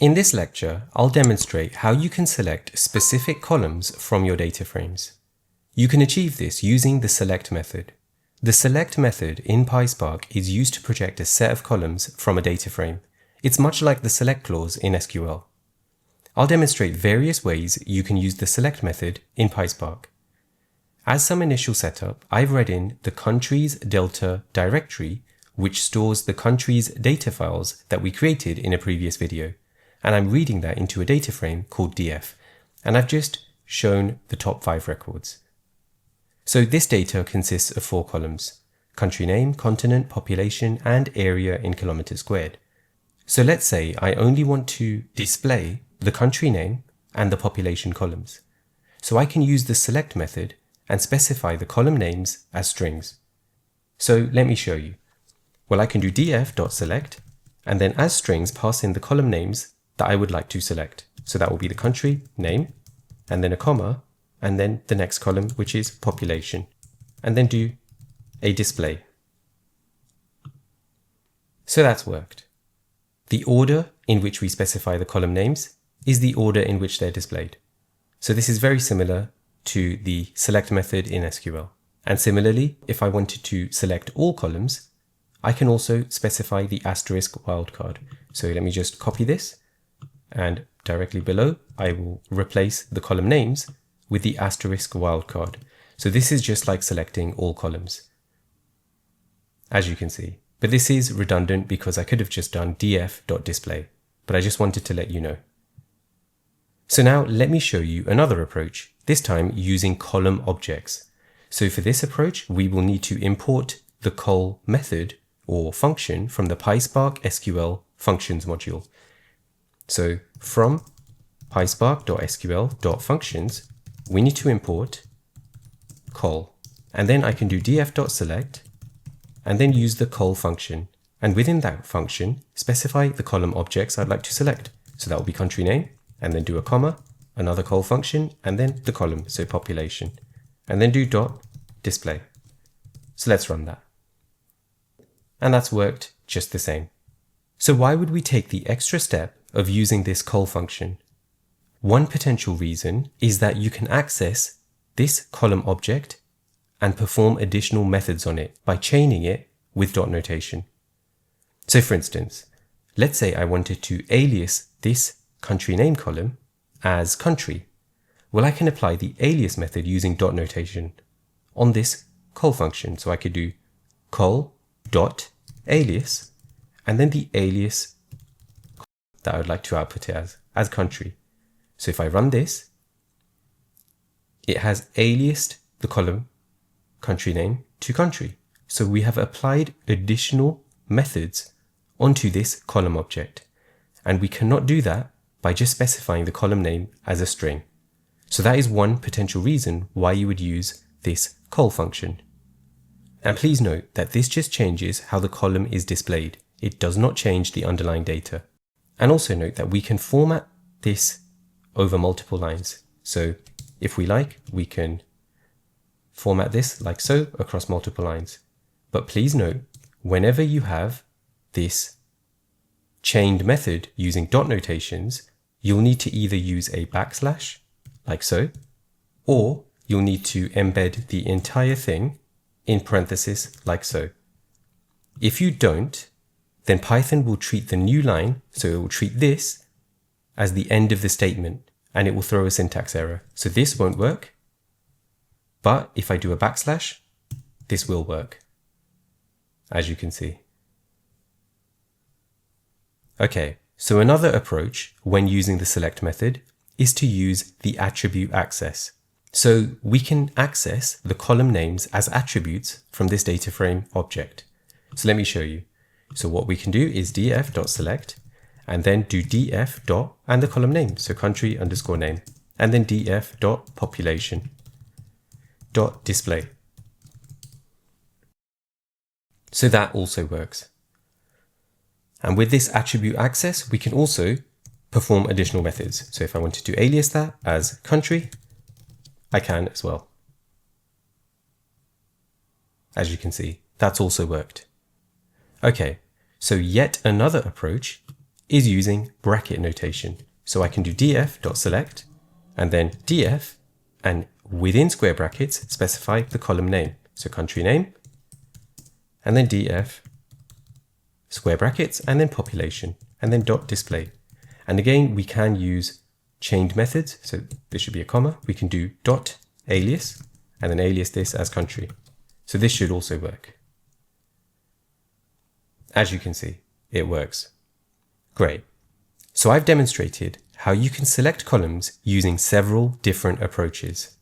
In this lecture, I'll demonstrate how you can select specific columns from your data frames. You can achieve this using the select method. The select method in PySpark is used to project a set of columns from a data frame. It's much like the select clause in SQL. I'll demonstrate various ways you can use the select method in PySpark. As some initial setup, I've read in the countries delta directory, which stores the country's data files that we created in a previous video. And I'm reading that into a data frame called df. And I've just shown the top 5 records. So this data consists of 4 columns: country name, continent, population, and area in kilometers squared. So let's say I only want to display the country name and the population columns. So I can use the select method and specify the column names as strings. So let me show you. Well, I can do df.select and then as strings pass in the column names that I would like to select. So that will be the country name and then a comma and then the next column, which is population, and then do a display. So that's worked. The order in which we specify the column names is the order in which they're displayed. So this is very similar to the select method in SQL. And similarly, if I wanted to select all columns, I can also specify the asterisk wildcard. So let me just copy this, and directly below, I will replace the column names with the asterisk wildcard. So this is just like selecting all columns, as you can see. But this is redundant because I could have just done df.display, but I just wanted to let you know. So now let me show you another approach, this time using column objects. So for this approach, we will need to import the col method or function from the PySpark SQL functions module. So from PySpark.sql.functions, we need to import col, and then I can do df.select and then use the col function. And within that function, specify the column objects I'd like to select. So that will be country name, and then do a comma, another col function, and then the column, so population, and then do dot display. So let's run that. And that's worked just the same. So why would we take the extra step of using this col function? One potential reason is that you can access this column object and perform additional methods on it by chaining it with dot notation. So for instance, let's say I wanted to alias this country name column as country. Well, I can apply the alias method using dot notation on this col function. So I could do col dot alias and then the alias that I would like to output it as country. So if I run this, it has aliased the column country name to country. So we have applied additional methods onto this column object. And we cannot do that by just specifying the column name as a string. So that is one potential reason why you would use this col function. And please note that this just changes how the column is displayed. It does not change the underlying data. And also note that we can format this over multiple lines. So if we like, we can format this like so across multiple lines. But please note, whenever you have this chained method using dot notations, you'll need to either use a backslash like so, or you'll need to embed the entire thing in parentheses like so. If you don't, then Python will treat the new line, so it will treat this as the end of the statement, and it will throw a syntax error. So this won't work, but if I do a backslash, this will work, as you can see. Okay, so another approach when using the select method is to use the attribute access. So we can access the column names as attributes from this data frame object. So let me show you. So what we can do is df.select and then do df dot and the column name, so country underscore name, and then df dot population dot display. So that also works. And with this attribute access, we can also perform additional methods. So if I wanted to alias that as country, I can as well. As you can see, that's also worked. Okay, so yet another approach is using bracket notation. So I can do df.select and then df, and within square brackets specify the column name. So country name, and then df, square brackets, and then population, and then dot display. And again, we can use chained methods. So this should be a comma. We can do dot alias, and then alias this as country. So this should also work. As you can see, it works. Great. So I've demonstrated how you can select columns using several different approaches.